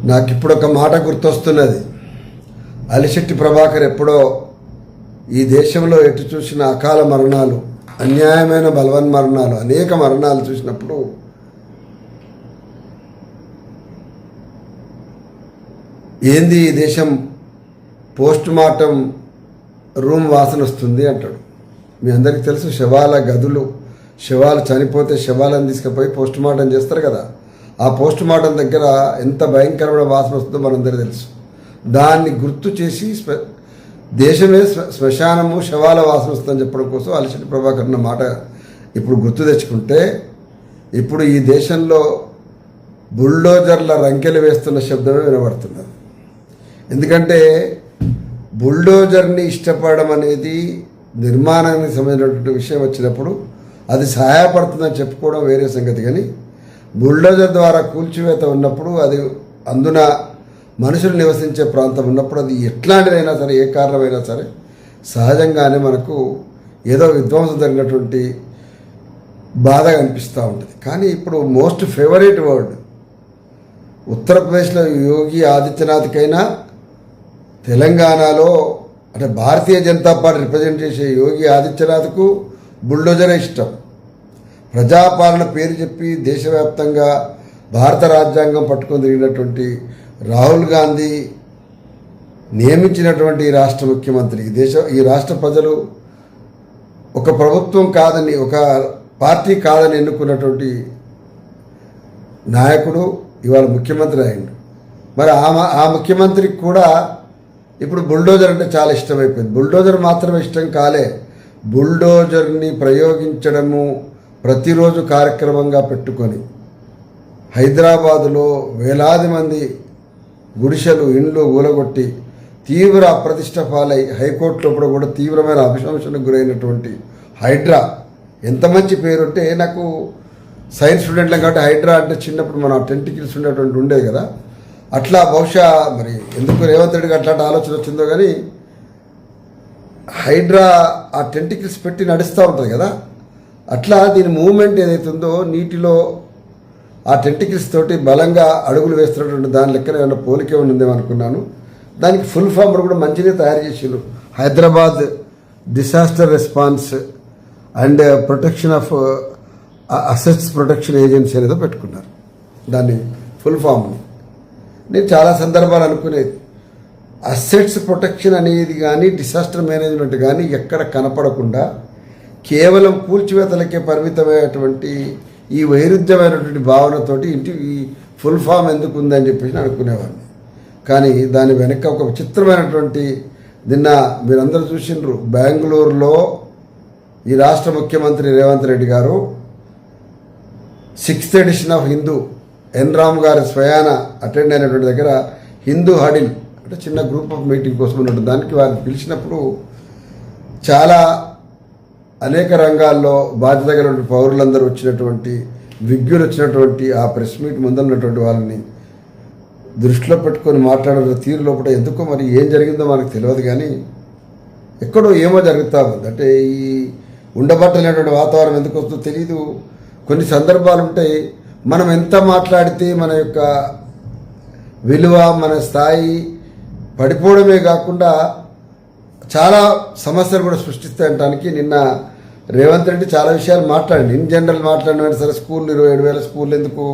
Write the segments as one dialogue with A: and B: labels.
A: నాకు ఇప్పుడు ఒక మాట గుర్తొస్తున్నది. అలిశెట్టి ప్రభాకర్ ఎప్పుడో ఈ దేశంలో ఎటు చూసిన అకాల మరణాలు, అన్యాయమైన బలవన్ మరణాలు, అనేక మరణాలు చూసినప్పుడు ఏంది ఈ దేశం పోస్ట్ మార్టం రూమ్ వాసన వస్తుంది అంటాడు. మీ అందరికీ తెలుసు, శవాల గదులు, శవాలు చనిపోతే శవాలను తీసుకుపోయి పోస్ట్ మార్టం చేస్తారు కదా, ఆ పోస్ట్ మార్టం దగ్గర ఎంత భయంకరమైన వాసన వస్తుందో మనందరికీ తెలుసు. దాన్ని గుర్తు చేసి దేశమే శ్మశానము, శవాల వాసన వస్తుందని చెప్పడం కోసం అలిశెట్టి ప్రభాకర్ అన్న మాట ఇప్పుడు గుర్తు తెచ్చుకుంటే, ఇప్పుడు ఈ దేశంలో బుల్డోజర్ల రంకెలు వేస్తున్న శబ్దమే వినబడుతున్నది. ఎందుకంటే బుల్డోజర్ని ఇష్టపడడం అనేది నిర్మాణానికి సంబంధించినటువంటి విషయం వచ్చినప్పుడు అది సహాయపడుతుందని చెప్పుకోవడం వేరే సంగతి. కానీ బుల్డోజర్ ద్వారా కూల్చివేత ఉన్నప్పుడు, అది అందున మనుషులు నివసించే ప్రాంతం ఉన్నప్పుడు, అది ఎట్లాంటిదైనా సరే, ఏ కారణమైనా సరే సహజంగానే మనకు ఏదో విధ్వంసం జరిగినటువంటి బాధగా అనిపిస్తూ ఉంటుంది. కానీ ఇప్పుడు మోస్ట్ ఫేవరెట్ వర్డ్ ఉత్తరప్రదేశ్లో యోగి ఆదిత్యనాథ్కైనా, తెలంగాణలో అంటే భారతీయ జనతా పార్టీ రిప్రజెంట్ చేసే యోగి ఆదిత్యనాథ్కు బుల్డోజరే ఇష్టం. ప్రజాపాలన పేరు చెప్పి దేశవ్యాప్తంగా భారత రాజ్యాంగం పట్టుకొని తిరిగినటువంటి రాహుల్ గాంధీ నియమించినటువంటి రాష్ట్ర ముఖ్యమంత్రి, ఈ రాష్ట్ర ప్రజలు ఒక ప్రభుత్వం కాదని, ఒక పార్టీ కాదని ఎన్నుకున్నటువంటి నాయకుడు ఇవాళ ముఖ్యమంత్రి అయ్యిండు. మరి ఆ ముఖ్యమంత్రికి కూడా ఇప్పుడు బుల్డోజర్ అంటే చాలా ఇష్టమైపోయింది. బుల్డోజర్ మాత్రమే ఇష్టం కాలే, బుల్డోజర్ని ప్రయోగించడము ప్రతిరోజు కార్యక్రమంగా పెట్టుకొని హైదరాబాదులో వేలాది మంది గుడిసెలు, ఇండ్లు ఊలగొట్టి తీవ్ర అప్రతిష్ట పాలై హైకోర్టులో కూడా తీవ్రమైన అభిశంసనకు గురైనటువంటి హైడ్రా. ఎంత మంచి పేరు అంటే, నాకు సైన్స్ స్టూడెంట్లం కాబట్టి హైడ్రా అంటే చిన్నప్పుడు మన టెంటికల్స్ ఉండేటువంటి ఉండేది కదా, అట్లా బహుశా మరి ఎందుకు రేవంత్ రెడ్డికి అట్లాంటి ఆలోచన వచ్చిందో కానీ, హైడ్రా ఆ టెంటికల్స్ పెట్టి నడుస్తూ ఉంటుంది కదా, అట్లా దీని మూవ్మెంట్ ఏదైతుందో నీటిలో ఆ టెంటికల్స్ తోటి బలంగా అడుగులు వేస్తున్నటువంటి దాని లెక్కన ఏమైనా పోలికే ఉందేమో అనుకున్నాను. దానికి ఫుల్ ఫామ్ కూడా మంచిగా తయారు చేసిండ్రు. Hyderabad disaster response and protection of assets protection agency అనేదో పెట్టుకున్నారు దాన్ని ఫుల్ ఫామ్ని. నేను చాలా సందర్భాలు అనుకునేది, అసెట్స్ ప్రొటెక్షన్ అనేది కానీ డిసాస్టర్ మేనేజ్మెంట్ కానీ ఎక్కడ కనపడకుండా కేవలం కూల్చివేతలకే పరిమితమైనటువంటి ఈ వైరుధ్యమైనటువంటి భావనతోటి ఈ ఫుల్ ఫామ్ ఎందుకు ఉందని చెప్పేసి అనుకునేవాడిని. కానీ దాని వెనక ఒక విచిత్రమైనటువంటి, నిన్న మీరందరూ చూసిండ్రు, బెంగళూరులో ఈ రాష్ట్ర ముఖ్యమంత్రి రేవంత్ రెడ్డి గారు 6th ఎడిషన్ ఆఫ్ హిందూ ఎన్ రామ్ గారి స్వయాన అటెండ్ అయినటువంటి దగ్గర హిందూ హడిల్ అంటే చిన్న గ్రూప్ ఆఫ్ మీటింగ్ కోసం ఉన్నట్టు దానికి వారిని పిలిచినప్పుడు చాలా అనేక రంగాల్లో బాధ్యత కలిగిన పౌరులందరూ వచ్చినటువంటి, విజ్ఞులు వచ్చినటువంటి ఆ ప్రెస్ మీట్ ముందున్నటువంటి వాళ్ళని దృష్టిలో పెట్టుకొని మాట్లాడిన తీరు లోపల ఎందుకో మరి ఏం జరిగిందో మనకు తెలియదు. కానీ ఎక్కడో ఏమో జరుగుతూ ఉంది. అంటే ఈ ఉండబట్టలేనటువంటి వాతావరణం ఎందుకు వస్తుందో తెలీదు. కొన్ని సందర్భాలు ఉంటాయి, మనం ఎంత మాట్లాడితే మన యొక్క విలువ, మన స్థాయి పడిపోవడమే కాకుండా చాలా సమస్యలు కూడా సృష్టిస్తాయనడానికి నిన్న రేవంత్ రెడ్డి చాలా విషయాలు మాట్లాడండి. ఇన్ జనరల్ మాట్లాడిన సరే, స్కూళ్ళు 27,000 స్కూళ్ళు ఎందుకు,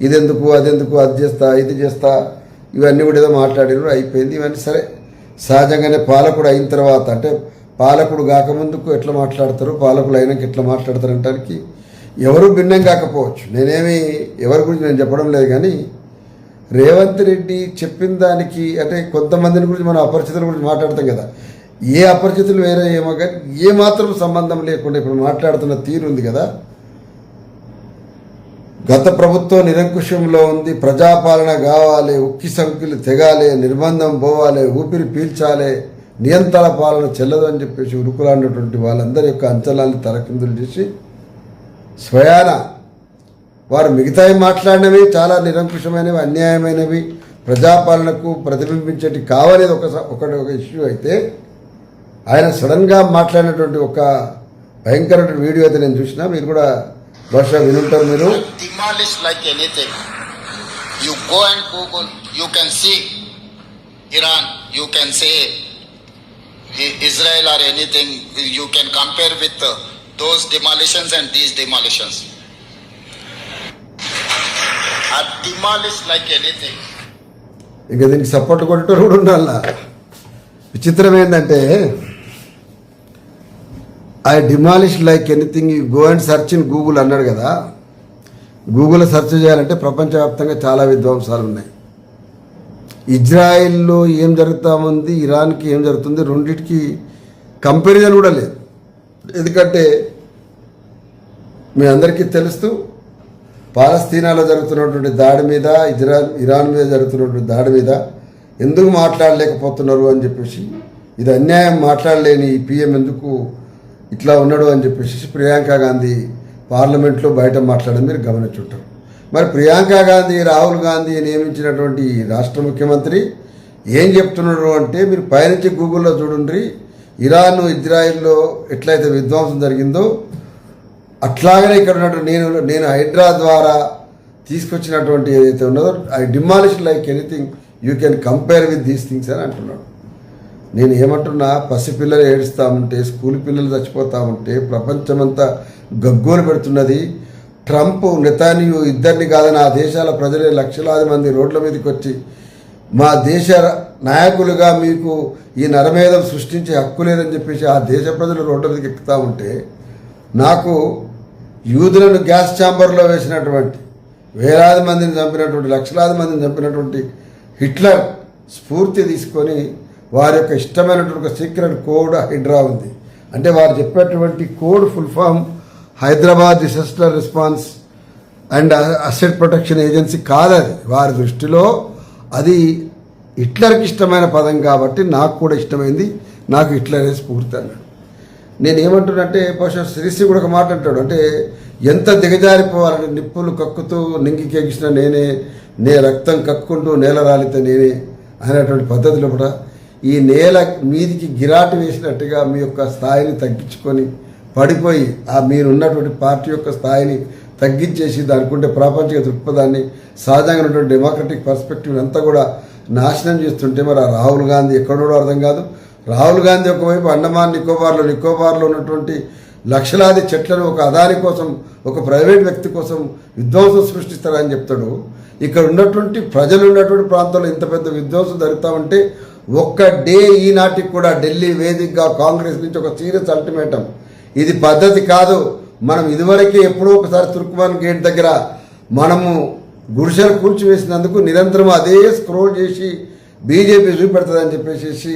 A: ఇదెందుకు, అదెందుకు, అది చేస్తా, ఇది చేస్తా, ఇవన్నీ కూడా ఏదో మాట్లాడినారు, అయిపోయింది. ఇవన్నీ సరే సహజంగానే పాలకుడు అయిన తర్వాత, అంటే పాలకుడు కాకముందుకు ఎట్లా మాట్లాడతారు, పాలకులు అయినాక ఎట్లా మాట్లాడతారు అనడానికి ఎవరు భిన్నం కాకపోవచ్చు. నేనేమి ఎవరి గురించి నేను చెప్పడం లేదు. కానీ రేవంత్ రెడ్డి చెప్పిన దానికి, అంటే కొంతమందిని గురించి మనం అపరిచితుల గురించి మాట్లాడతాం కదా, ఏ అపరిచితులు వేరే ఏమో కానీ ఏ మాత్రం సంబంధం లేకుండా ఇప్పుడు మాట్లాడుతున్న తీరు ఉంది కదా. గత ప్రభుత్వం నిరంకుశంలో ఉంది, ప్రజాపాలన కావాలి, ఉక్కి సంఖ్యలు తెగాలి, నిర్బంధం పోవాలి, ఊపిరి పీల్చాలి, నియంత్రణ పాలన చెల్లదు అని చెప్పేసి ఉరుకులాడినటువంటి వాళ్ళందరి యొక్క అంచనాలను తలకిందులు చేసి స్వయాన వారు మిగతావి మాట్లాడినవి చాలా నిరంకుశమైనవి, అన్యాయమైనవి, ప్రజాపాలనకు ప్రతిబింబించేటి కావనేది ఒక ఇష్యూ అయితే, ఆయన సడన్గా మాట్లాడినటువంటి ఒక భయంకరమైన వీడియో అయితే నేను చూసినా, మీరు కూడా బహుశా వినుంటారు. మీరు
B: demolish like anything. You go and Google you can see Iran, you can say Israel or anything, you can compare with those demolitions and these demolitions. Are demolished like anything.
A: ఇక దీనికి సపోర్ట్ కొట్టేటోళ్ళు కూడా ఉండాల. విచిత్రం ఏంటంటే I demolish like anything, you go and search in Google అన్నాడు కదా. Google search చేయాలంటే ప్రపంచవ్యాప్తంగా చాలా విధ్వంసాలు ఉన్నాయి. ఇజ్రాయిల్లో ఏం జరుగుతూ ఉంది, ఇరాన్కి ఏం జరుగుతుంది, రెండింటికి కంపారిజన్ కూడా లేదు. ఎందుకంటే మీ అందరికీ తెలుస్తూ పాలస్తీనాలో జరుగుతున్నటువంటి దాడి మీద, ఇరాన్ మీద జరుగుతున్నటువంటి దాడి మీద ఎందుకు మాట్లాడలేకపోతున్నారు అని చెప్పేసి, ఇది అన్యాయం, మాట్లాడలేని ఈ పిఎం ఎందుకు ఇట్లా ఉన్నాడు అని చెప్పేసి ప్రియాంక గాంధీ పార్లమెంట్లో బయట మాట్లాడడం మీరు గమనించుంటారు. మరి ప్రియాంక గాంధీ, రాహుల్ గాంధీ నియమించినటువంటి రాష్ట్ర ముఖ్యమంత్రి ఏం చెప్తున్నారు అంటే, మీరు పైనుంచి గూగుల్లో చూడండి, ఇరాన్ ఇజ్రాయిల్లో ఎట్లయితే విధ్వంసం జరిగిందో అట్లాగనే ఇక్కడ ఉన్నటువంటి నేను హైడ్రా ద్వారా తీసుకొచ్చినటువంటి ఏదైతే ఉన్నదో I demolish like anything, you can compare with these things అని అంటున్నాడు. నేను ఏమంటున్నా, పసిపిల్లలు ఏడుస్తూ ఉంటే, స్కూల్ పిల్లలు చచ్చిపోతూ ఉంటే, ప్రపంచమంతా గగ్గోలు పెడుతున్నది. ట్రంప్, నెతాన్యూ ఇద్దరిని కాదని ఆ దేశాల ప్రజలే లక్షలాది మంది రోడ్ల మీదకి వచ్చి మా దేశ నాయకులుగా మీకు ఈ నరమేధం సృష్టించే హక్కు లేదని చెప్పేసి ఆ దేశ ప్రజలు రోడ్ల మీదకి ఎక్కుతూ ఉంటే, నాకు యూదులను గ్యాస్ ఛాంబర్లో వేసినటువంటి, వేలాది మందిని చంపినటువంటి, లక్షలాది మందిని చంపినటువంటి హిట్లర్ స్ఫూర్తి తీసుకొని వారి యొక్క ఇష్టమైనటువంటి ఒక సీక్రెట్ కోడ్ హైడ్రా ఉంది. అంటే వారు చెప్పేటువంటి code full form Hyderabad disaster response and asset protection agency కాదది. వారి దృష్టిలో అది హిట్లర్కి ఇష్టమైన పదం కాబట్టి నాకు కూడా ఇష్టమైంది, నాకు హిట్లరే స్ఫూర్తి అన్నాడు. నేనేమంటున్నంటే, బహుశా శ్రీశ్రీ కూడా ఒక మాట అంటాడు, అంటే ఎంత దిగజారిపోవాలంటే, నిప్పులు కక్కుతూ నింగికి ఎగిసిన నేనే, నే రక్తం కక్కుంటూ నేల రాలితే నేనే అనేటువంటి పద్ధతిలో కూడా ఈ నేల మీదికి గిరాటి వేసినట్టుగా మీ యొక్క స్థాయిని తగ్గించుకొని పడిపోయి ఆ మీరున్నటువంటి పార్టీ యొక్క స్థాయిని తగ్గించేసి దానికి ఉండే ప్రాపంచిక దృక్పథాన్ని, సహజంగా ఉన్నటువంటి డెమోక్రటిక్ పర్స్పెక్టివ్ అంతా కూడా నాశనం చేస్తుంటే, మరి ఆ రాహుల్ గాంధీ ఎక్కడో అర్థం కాదు. రాహుల్ గాంధీ ఒకవైపు అండమాన్ నికోబార్లో ఉన్నటువంటి లక్షలాది చెట్లను ఒక అదాని కోసం, ఒక ప్రైవేట్ వ్యక్తి కోసం విధ్వంసం సృష్టిస్తారని చెప్తాడు. ఇక్కడ ఉన్నటువంటి ప్రజలు ఉన్నటువంటి ప్రాంతాల్లో ఇంత పెద్ద విధ్వంసం జరుగుతామంటే, ఒక్క డే ఈనాటికి కూడా ఢిల్లీ వేదికగా కాంగ్రెస్ నుంచి ఒక సీరియస్ అల్టిమేటం, ఇది పద్ధతి కాదు. మనం ఇదివరకే ఎప్పుడో ఒకసారి తుర్క్మాన్ గేట్ దగ్గర మనము గుడిసెలు కూల్చివేసినందుకు నిరంతరం అదే స్క్రోల్ చేసి బీజేపీ చూపెడుతుందని చెప్పేసి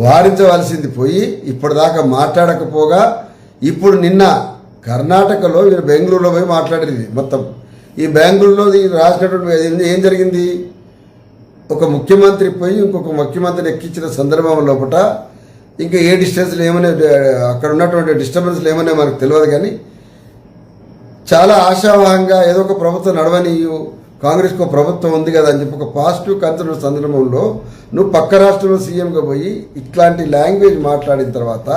A: వారించవలసింది పోయి ఇప్పటిదాకా మాట్లాడకపోగా, ఇప్పుడు నిన్న కర్ణాటకలో వీరు బెంగళూరులో పోయి మాట్లాడేది మొత్తం. ఈ బెంగళూరులో రాసినటువంటి ఏం జరిగింది, ఒక ముఖ్యమంత్రి పోయి ఇంకొక ముఖ్యమంత్రిని ఎక్కించిన సందర్భం లోపల ఇంకా ఏ డిస్టెన్స్లు ఏమనే, అక్కడ ఉన్నటువంటి డిస్టర్బెన్స్లు ఏమనే మనకు తెలియదు, కానీ చాలా ఆశావాహంగా ఏదో ఒక ప్రభుత్వం నడవనీయు, కాంగ్రెస్కి ఒక ప్రభుత్వం ఉంది కదా అని చెప్పి ఒక పాజిటివ్ కన్సర్న్ సందర్భంలో నువ్వు పక్క రాష్ట్రంలో సీఎంగా పోయి ఇట్లాంటి లాంగ్వేజ్ మాట్లాడిన తర్వాత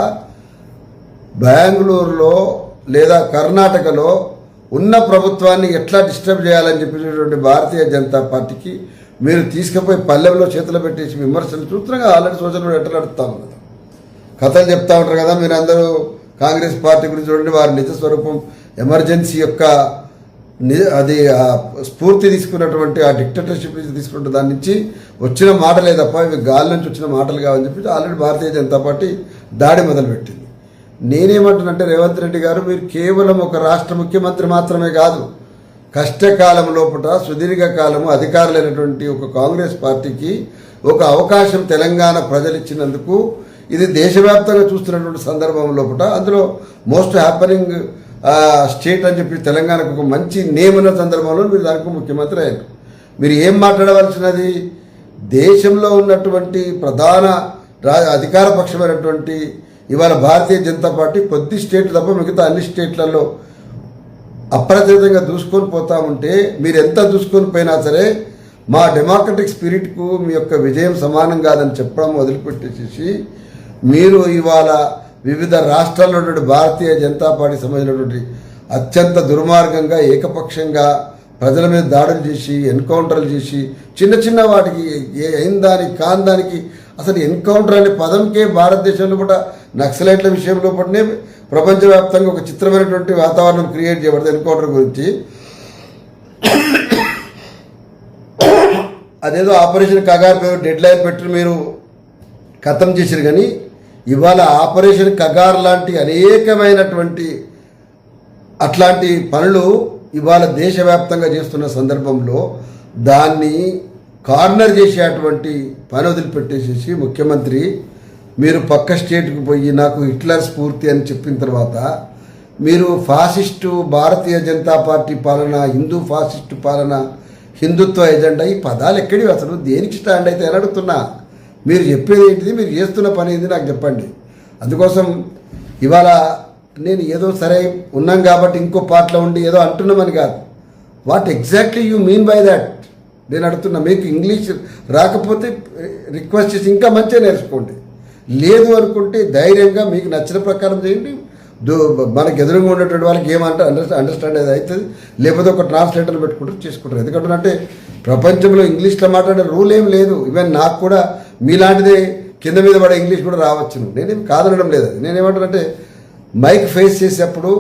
A: బెంగళూరులో లేదా కర్ణాటకలో ఉన్న ప్రభుత్వాన్ని ఎట్లా డిస్టర్బ్ చేయాలని చెప్పేటువంటి భారతీయ జనతా పార్టీకి మీరు తీసుకుపోయి పల్లెంలో చేతులు పెట్టేసి విమర్శలు చూస్తున్నాగా ఆల్రెడీ సోషల్ మీడియా ఎట్లా నడుస్తూ ఉన్నది. కథలు చెప్తా ఉంటారు కదా మీరు అందరూ కాంగ్రెస్ పార్టీ గురించి చూడండి, వారి నిజ స్వరూపం ఎమర్జెన్సీ యొక్క అది స్ఫూర్తి తీసుకున్నటువంటి ఆ డిక్టేటర్షిప్ నుంచి తీసుకున్న దాని నుంచి వచ్చిన మాటలే తప్ప ఇవి గాలి నుంచి వచ్చిన మాటలు కావని చెప్పి ఆల్రెడీ భారతీయ జనతా పార్టీ దాడి మొదలుపెట్టింది. నేనేమంటున్నంటే, రేవంత్ రెడ్డి గారు మీరు కేవలం ఒక రాష్ట్ర ముఖ్యమంత్రి మాత్రమే కాదు, కష్టకాలం లోపల సుదీర్ఘకాలము అధికారులైనటువంటి ఒక కాంగ్రెస్ పార్టీకి ఒక అవకాశం తెలంగాణ ప్రజలు ఇచ్చినందుకు ఇది దేశవ్యాప్తంగా చూస్తున్నటువంటి సందర్భం లోపల అందులో మోస్ట్ హ్యాపనింగ్ స్టేట్ అని చెప్పి తెలంగాణకు ఒక మంచి నేమ్ ఉన్న సందర్భంలో మీరు దానికి ముఖ్యమంత్రి అయ్యారు. మీరు ఏం మాట్లాడవలసినది, దేశంలో ఉన్నటువంటి ప్రధాన అధికార పక్షమైనటువంటి ఇవాళ భారతీయ జనతా పార్టీ కొద్ది స్టేట్లు తప్ప మిగతా అన్ని స్టేట్లలో అప్రతితంగా దూసుకొని పోతా ఉంటే, మీరు ఎంత దూసుకొని పోయినా సరే మా డెమోక్రటిక్ స్పిరిట్కు మీ యొక్క విజయం సమానం కాదని చెప్పడం వదిలిపెట్టేసేసి మీరు ఇవాళ వివిధ రాష్ట్రాల్లో ఉన్నటువంటి భారతీయ జనతా పార్టీ సంబంధించినటువంటి అత్యంత దుర్మార్గంగా ఏకపక్షంగా ప్రజల మీద దాడులు చేసి ఎన్కౌంటర్లు చేసి చిన్న చిన్న వాటికి అయిన దానికి కాని దానికి అసలు ఎన్కౌంటర్ అనే పదంకే భారతదేశంలో కూడా నక్సలైట్ల విషయంలో పడినే ప్రపంచవ్యాప్తంగా ఒక చిత్రమైనటువంటి వాతావరణం క్రియేట్ చేయబడింది ఎన్కౌంటర్ గురించి. అదేదో ఆపరేషన్ కగార్ డెడ్ లైన్ పెట్టి మీరు ఖతం చేశారు. కానీ ఇవాళ ఆపరేషన్ కగార్ లాంటి అనేకమైనటువంటి అట్లాంటి పనులు ఇవాళ దేశవ్యాప్తంగా చేస్తున్న సందర్భంలో దాన్ని కార్నర్ చేసేటువంటి పని వదిలిపెట్టేసేసి ముఖ్యమంత్రి మీరు పక్క స్టేట్కి పోయి నాకు హిట్లర్ స్ఫూర్తి అని చెప్పిన తర్వాత మీరు ఫాసిస్టు భారతీయ జనతా పార్టీ పాలన, హిందూ ఫాసిస్టు పాలన, హిందుత్వ ఎజెండా ఈ పదాలు ఎక్కడివి అసలు దేనికి స్టాండ్ అయితే అని అడుగుతున్నా. మీరు చెప్పేది ఏంటిది, మీరు చేస్తున్న పని ఏంది నాకు చెప్పండి. అందుకోసం ఇవాళ నేను ఏదో సరే ఉన్నాం కాబట్టి ఇంకో పార్ట్లో ఉండి ఏదో అంటున్నామని కాదు. What exactly you mean by that నేను అడుగుతున్నా. మీకు ఇంగ్లీష్ రాకపోతే రిక్వెస్ట్ చేసి ఇంకా మంచిగా నేర్చుకోండి. లేదు అనుకుంటే ధైర్యంగా మీకు నచ్చిన ప్రకారం చేయండి. మనకు ఎదురుగా ఉండేటువంటి వాళ్ళకి ఏమంటే అండర్స్టాండ్ అది అవుతుంది. లేకపోతే ఒక ట్రాన్స్లేటర్ పెట్టుకుంటారు చేసుకుంటారు. ఎందుకంటే ప్రపంచంలో ఇంగ్లీష్లో మాట్లాడే రూల్ ఏం లేదు. ఈవెన్ నాకు కూడా మీలాంటిదే కింద మీద పడే ఇంగ్లీష్ కూడా రావచ్చును. నేనేం కాదనడం లేదు. అది నేనేమంటానంటే మైక్ ఫేస్ చేసేటప్పుడు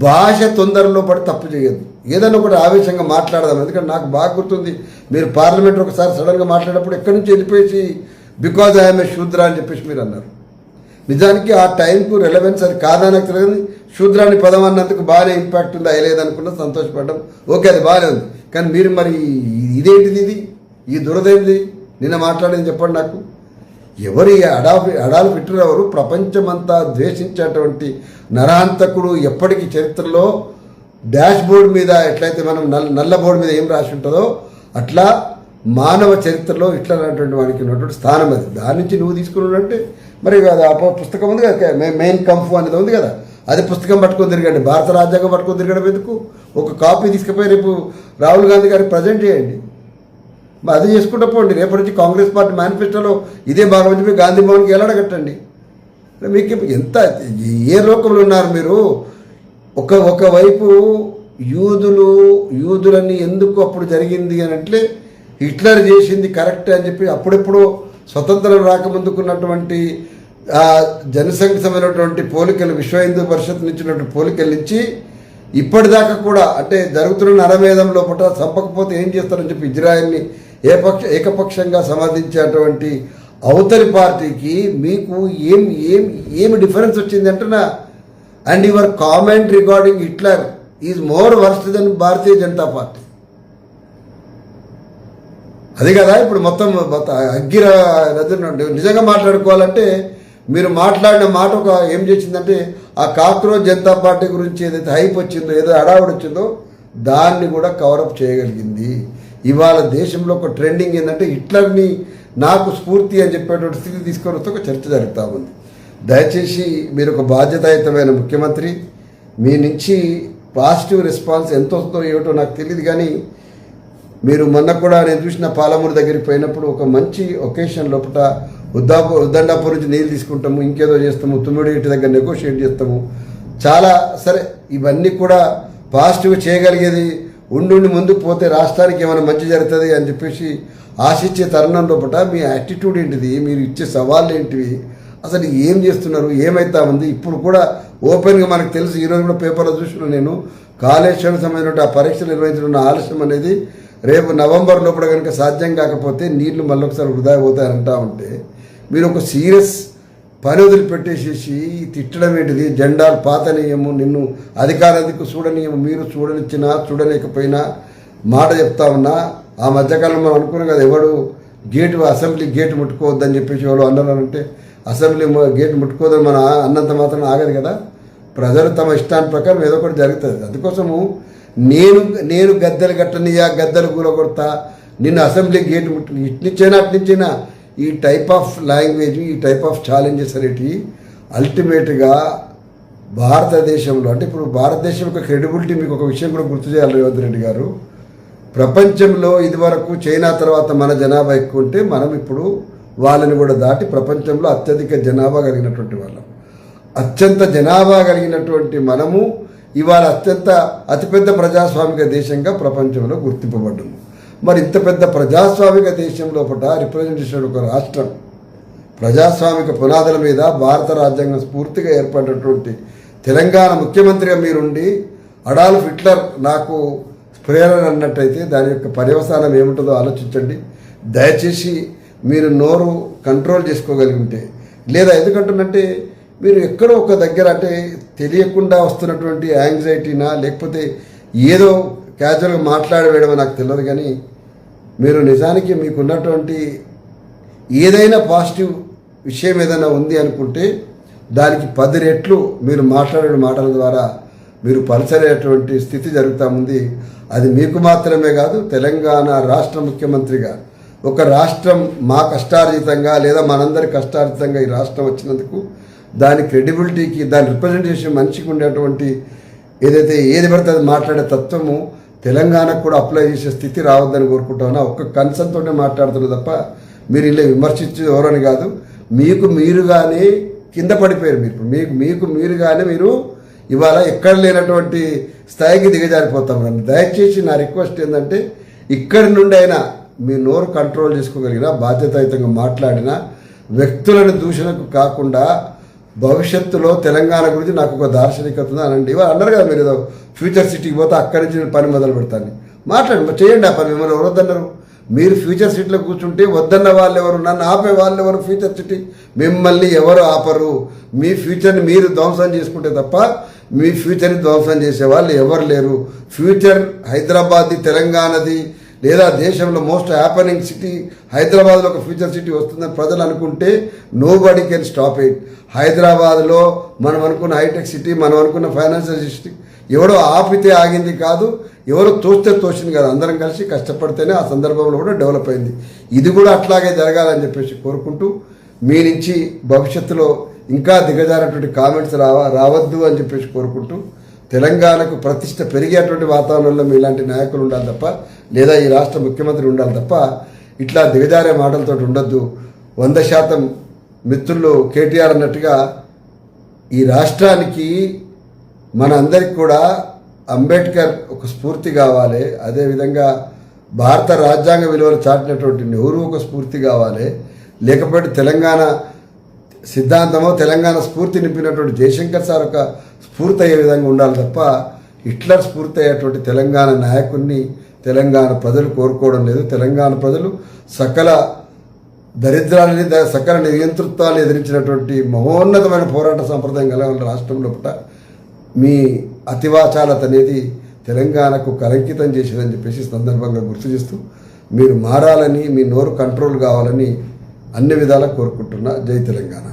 A: భాష తొందరలో పడి తప్పు చేయొద్దు. ఏదైనా ఒకటి ఆవేశంగా మాట్లాడదాం. ఎందుకంటే నాకు బాగా గుర్తుంది, మీరు పార్లమెంట్ ఒకసారి సడన్గా మాట్లాడేటప్పుడు ఎక్కడి నుంచి వెళ్ళిపోయేసి బికాజ్ ఐఎమ్ ఏ శూద్ర అని చెప్పేసి మీరు అన్నారు. నిజానికి ఆ టైంకు రెలవెన్స్ అది కాదని తెలియదు. శూద్రాన్ని పదం అన్నందుకు బాగానే ఇంపాక్ట్ ఉంది, అయ్యలేదనుకున్నా సంతోషపడ్డం. ఓకే, అది బాగానే ఉంది. కానీ మీరు మరి ఇదేంటిది, ఈ దురదేంది నిన్న మాట్లాడేది చెప్పండి నాకు. ఎవరు అడాలు ఫిట్టర్ ఎవరు? ప్రపంచమంతా ద్వేషించేటువంటి నరహంతకుడు. ఎప్పటికీ చరిత్రలో డాష్ బోర్డు మీద ఎట్లయితే మనం నల్ల బోర్డు మీద ఏం రాసి ఉంటుందో అట్లా మానవ చరిత్రలో ఇట్లా అనేటువంటి వాడికి ఉన్నటువంటి స్థానం అది. దాని నుంచి నువ్వు తీసుకున్నాడంటే మరి పుస్తకం ఉంది కదా, మెయిన్ కంఫు అనేది ఉంది కదా, అది పుస్తకం పట్టుకొని తిరగండి. భారత రాజ్యాంగం పట్టుకొని తిరగడం ఎందుకు? ఒక కాపీ తీసుకుపోయి రేపు రాహుల్ గాంధీ గారికి ప్రజెంట్ చేయండి. అది చేసుకుంటూ పోండి. రేపటి నుంచి కాంగ్రెస్ పార్టీ మేనిఫెస్టోలో ఇదే భాగం చెప్పి గాంధీ భవన్కి ఎలాడగట్టండి. మీకు ఎంత ఏ లోకంలో ఉన్నారు మీరు? ఒకవైపు యూదులని ఎందుకు అప్పుడు జరిగింది అని అంటే హిట్లర్ చేసింది కరెక్ట్ అని చెప్పి అప్పుడెప్పుడు స్వతంత్రం రాకముందుకున్నటువంటి జనసంఘమైనటువంటి పోలికలు, విశ్వ హిందూ పరిషత్ నుంచి ఉన్నటువంటి పోలికల నుంచి ఇప్పటిదాకా కూడా అంటే జరుగుతున్న నరమేధం లోపల చంపకపోతే ఏం చేస్తారని చెప్పి ఇజ్రాయెల్ని ఏకపక్షంగా సమర్థించేటువంటి అవతలి పార్టీకి మీకు ఏమి డిఫరెన్స్ వచ్చింది అంటున్నా. And your comment regarding Hitler is more worst than Bharatiya Janata Party. అది కదా ఇప్పుడు మొత్తం అగ్గిర నిజంగా మాట్లాడుకోవాలంటే మీరు మాట్లాడిన మాట ఒక ఏం చేసిందంటే ఆ కాక్రోచ్ జనతా పార్టీ గురించి ఏదైతే హైప్ వచ్చిందో, ఏదో అడావుడు వచ్చిందో దాన్ని కూడా కవరప్ చేయగలిగింది. ఇవాళ దేశంలో ఒక ట్రెండింగ్ ఏంటంటే హిట్లర్ని నాకు స్ఫూర్తి అని చెప్పేటువంటి స్థితి తీసుకొని వస్తే ఒక చర్చ జరుగుతూ ఉంది. దయచేసి మీరు ఒక బాధ్యతాయుతమైన ముఖ్యమంత్రి, మీ నుంచి పాజిటివ్ రెస్పాన్స్ ఎంత వస్తుందో ఏమిటో నాకు తెలియదు. కానీ మీరు మొన్న కూడా నేను చూసిన పాలమూరు దగ్గరికి పోయినప్పుడు ఒక మంచి ఒకేషన్ లోపల ఉద్దండాపూర్ నుంచి నీళ్ళు తీసుకుంటాము, ఇంకేదో చేస్తాము, తుమ్మిడి ఇంటి దగ్గర నెగోషియేట్ చేస్తాము. చాలా సరే, ఇవన్నీ కూడా పాజిటివ్ చేయగలిగేది ఉండి ముందుకు పోతే రాష్ట్రానికి ఏమైనా మంచి జరుగుతుంది అని చెప్పేసి ఆశించే తరుణం లోపల మీ యాటిట్యూడ్ ఏంటిది, మీరు ఇచ్చే సవాళ్ళు ఏంటివి, అసలు ఏం చేస్తున్నారు, ఏమైతా ఉంది? ఇప్పుడు కూడా ఓపెన్గా మనకు తెలుసు. ఈరోజు కూడా పేపర్లో చూసిన నేను కాళేశ్వరం సంబంధించిన ఆ పరీక్షలు నిర్వహించడం ఆలస్యం అనేది రేపు నవంబర్ లోపల కనుక సాధ్యం కాకపోతే నీళ్లు మళ్ళొకసారి వృధా పోతాయంటా ఉంటే మీరు ఒక సీరియస్ పని వదిలిపెట్టేసేసి తిట్టడం ఏంటిది? జెండాలు పాతనీయము, నిన్ను అధికారానికి చూడనీయము, మీరు చూడనిచ్చినా చూడలేకపోయినా మాట చెప్తా ఉన్నా. ఆ మధ్యకాలంలో మనం అనుకున్నాం కదా, ఎవడు అసెంబ్లీ గేటు ముట్టుకోవద్దని చెప్పేసి ఎవరు అన్నారంటే అసెంబ్లీ గేట్ ముట్టుకోవద్దని మన అన్నంత మాత్రం ఆగదు కదా. ప్రజలు తమ ఇష్టాన్ని ప్రకారం ఏదో ఒకటి జరుగుతుంది. అందుకోసము నేను గద్దెలు గట్టనియా, గద్దెలు కూలగొడతా, నిన్ను అసెంబ్లీ గేట్ ఇట్నిచ్చైనా అట్నిచ్చైనా ఈ టైప్ ఆఫ్ లాంగ్వేజ్, ఈ టైప్ ఆఫ్ ఛాలెంజెస్ అనేటివి అల్టిమేట్గా భారతదేశంలో అంటే ఇప్పుడు భారతదేశం యొక్క క్రెడిబిలిటీ మీకు ఒక విషయం కూడా గుర్తు చేయాలి రేవంత్ రెడ్డి గారు. ప్రపంచంలో ఇదివరకు చైనా తర్వాత మన జనాభా ఎక్కువ ఉంటే మనం ఇప్పుడు వాళ్ళని కూడా దాటి ప్రపంచంలో అత్యధిక జనాభా కలిగినటువంటి వాళ్ళం. అత్యంత జనాభా కలిగినటువంటి మనము ఇవాళ అతిపెద్ద ప్రజాస్వామిక దేశంగా ప్రపంచంలో గుర్తింపబడ్డాము. మరి ఇంత పెద్ద ప్రజాస్వామిక దేశం లోపల రిప్రజెంటేషన్ ఒక రాష్ట్రం ప్రజాస్వామిక పునాదుల మీద భారత రాజ్యాంగం స్ఫూర్తిగా ఏర్పడినటువంటి తెలంగాణ ముఖ్యమంత్రిగా మీరుండి అడాల్ఫ్ హిట్లర్ నాకు ప్రేరణ అన్నట్టయితే దాని యొక్క పర్యవసానం ఏముంటుందో ఆలోచించండి. దయచేసి మీరు నోరు కంట్రోల్ చేసుకోగలిగి ఉంటే, లేదా ఎందుకంటున్నంటే మీరు ఎక్కడో ఒక దగ్గర అంటే తెలియకుండా వస్తున్నటువంటి యాంగ్జైటీనా లేకపోతే ఏదో క్యాజువల్గా మాట్లాడవేయడమో నాకు తెలియదు, కానీ మీరు నిజానికి మీకున్నటువంటి ఏదైనా పాజిటివ్ విషయం ఏదైనా ఉంది అనుకుంటే దానికి 10 రెట్లు మీరు మాట్లాడే మాటల ద్వారా మీరు పలచలేటువంటి స్థితి జరుగుతూ ఉంది. అది మీకు మాత్రమే కాదు, తెలంగాణ రాష్ట్ర ముఖ్యమంత్రిగా ఒక రాష్ట్రం మా కష్టార్జితంగా లేదా మనందరి కష్టార్జితంగా ఈ రాష్ట్రం వచ్చినందుకు దాని క్రెడిబిలిటీకి దాని రిప్రజెంటేషన్ మంచిగా ఉండేటువంటి ఏదైతే ఏది పడితే అది మాట్లాడే తత్వము తెలంగాణకు కూడా అప్లై చేసే స్థితి రావద్దని కోరుకుంటామన్నా ఒక్క కన్సర్న్తోనే మాట్లాడుతున్నారు తప్ప మీరు ఇలా విమర్శించే ఎవరని కాదు. మీకు మీరుగానే కింద పడిపోయారు. మీకు మీరుగానే మీరు ఇవాళ ఎక్కడ లేనటువంటి స్థాయికి దిగజారిపోతాం. దయచేసి నా రిక్వెస్ట్ ఏంటంటే ఇక్కడి నుండి అయినా మీ నోరు కంట్రోల్ చేసుకోగలిగిన బాధ్యతాయుతంగా మాట్లాడిన వ్యక్తులను దూషణకు కాకుండా భవిష్యత్తులో తెలంగాణ గురించి నాకు ఒక దార్శనికత ఉంది అనండి. ఇవాళ అన్నారు కదా మీరు ఏదో ఫ్యూచర్ సిటీకి పోతే అక్కడి నుంచి నేను పని మొదలు పెడతాను. మాట్లాడండి, చేయండి ఆ పని. మిమ్మల్ని ఎవరొద్దన్నారు? మీరు ఫ్యూచర్ సిటీలో కూర్చుంటే వద్దన్న వాళ్ళు ఎవరు, నన్ను ఆపే వాళ్ళు ఎవరు? ఫ్యూచర్ సిటీ మిమ్మల్ని ఎవరు ఆపరు. మీ ఫ్యూచర్ని మీరు ధ్వంసం చేసుకుంటే తప్ప మీ ఫ్యూచర్ని ధ్వంసం చేసే వాళ్ళు ఎవరు లేరు. ఫ్యూచర్ హైదరాబాద్ది, తెలంగాణది, లేదా దేశంలో మోస్ట్ హ్యాపనింగ్ సిటీ హైదరాబాద్లో ఒక ఫ్యూచర్ సిటీ వస్తుందని ప్రజలు అనుకుంటే nobody can stop it. హైదరాబాద్లో మనం అనుకున్న హైటెక్ సిటీ, మనం అనుకున్న ఫైనాన్షియల్ సిటీ ఎవడో ఆపితే ఆగింది కాదు, ఎవరో తోస్తే తోసింది కాదు. అందరం కలిసి కష్టపడితేనే ఆ సందర్భంలో కూడా డెవలప్ అయింది. ఇది కూడా అట్లాగే జరగాలని చెప్పేసి కోరుకుంటూ మీ నుంచి భవిష్యత్తులో ఇంకా దిగజారేటువంటి కామెంట్స్ రావద్దు అని చెప్పేసి కోరుకుంటూ తెలంగాణకు ప్రతిష్ట పెరిగేటువంటి వాతావరణంలో మీలాంటి నాయకులు ఉండాలి తప్ప, లేదా ఈ రాష్ట్ర ముఖ్యమంత్రి ఉండాలి తప్ప ఇట్లా దిగజారే మాటలతో ఉండొద్దు. 100% మిత్రులు కేటీఆర్ అన్నట్టుగా ఈ రాష్ట్రానికి మన అందరికి కూడా అంబేద్కర్ ఒక స్ఫూర్తి కావాలి. అదేవిధంగా భారత రాజ్యాంగ విలువలు చాటినటువంటి నెహ్రూ ఒక స్ఫూర్తి కావాలి. లేకపోతే తెలంగాణ సిద్ధాంతమో తెలంగాణ స్ఫూర్తి నింపినటువంటి జయశంకర్ సార్ ఒక స్ఫూర్తి అయ్యే విధంగా ఉండాలి తప్ప హిట్లర్ స్ఫూర్తి అయ్యేటువంటి తెలంగాణ నాయకుడిని తెలంగాణ ప్రజలు కోరుకోవడం లేదు. తెలంగాణ ప్రజలు సకల దరిద్రాలని సకల నియంతృత్వాన్ని ఎదిరించినటువంటి మహోన్నతమైన పోరాట సంప్రదాయం కలగల రాష్ట్రంలో మీ అతివాచాలత అనేది తెలంగాణకు కలంకితం చేసేదని చెప్పేసి సందర్భంగా గుర్తు చేస్తూ మీరు మారాలని, మీ నోరు కంట్రోల్ కావాలని అన్ని విధాలా కోరుకుంటున్నా. జై తెలంగాణ.